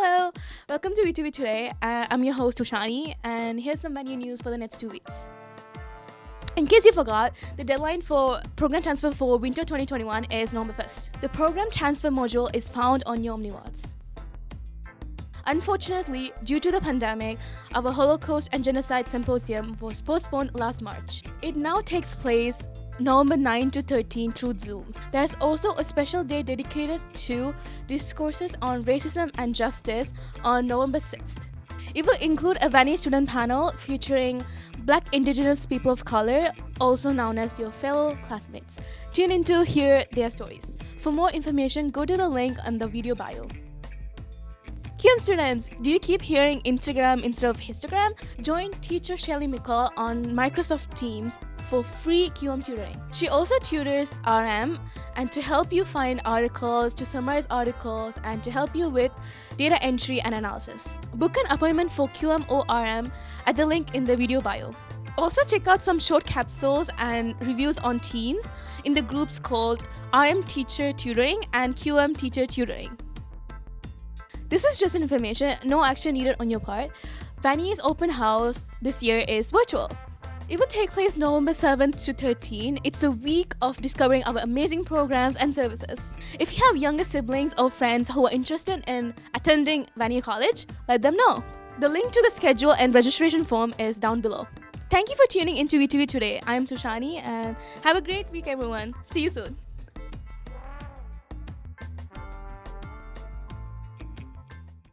Hello, welcome to VTV Today. I'm your host Tushani, and here's some Vanier news for the next 2 weeks. In case you forgot, the deadline for program transfer for winter 2021 is November 1st. The program transfer module is found on your OmniWards. Unfortunately, due to the pandemic, our Holocaust and Genocide Symposium was postponed last March. It now takes place November 9 to 13 through Zoom. There's also a special day dedicated to discourses on racism and justice on November 6th. It will include a Vanier student panel featuring Black Indigenous people of color, also known as your fellow classmates. Tune in to hear their stories. For more information, go to the link in the video bio. QM students, do you keep hearing Instagram instead of histogram? Join teacher Shelly McCall on Microsoft Teams for free QM tutoring. She also tutors RM and to help you find articles, to summarize articles, and to help you with data entry and analysis. Book an appointment for QM or RM at the link in the video bio. Also check out some short capsules and reviews on Teams in the groups called RM Teacher Tutoring and QM Teacher Tutoring. This is just information, no action needed on your part. Vanier's open house this year is virtual. It will take place November 7th to 13th. It's a week of discovering our amazing programs and services. If you have younger siblings or friends who are interested in attending Vanier College, let them know. The link to the schedule and registration form is down below. Thank you for tuning into VTV Today. I'm Tushani and have a great week everyone. See you soon.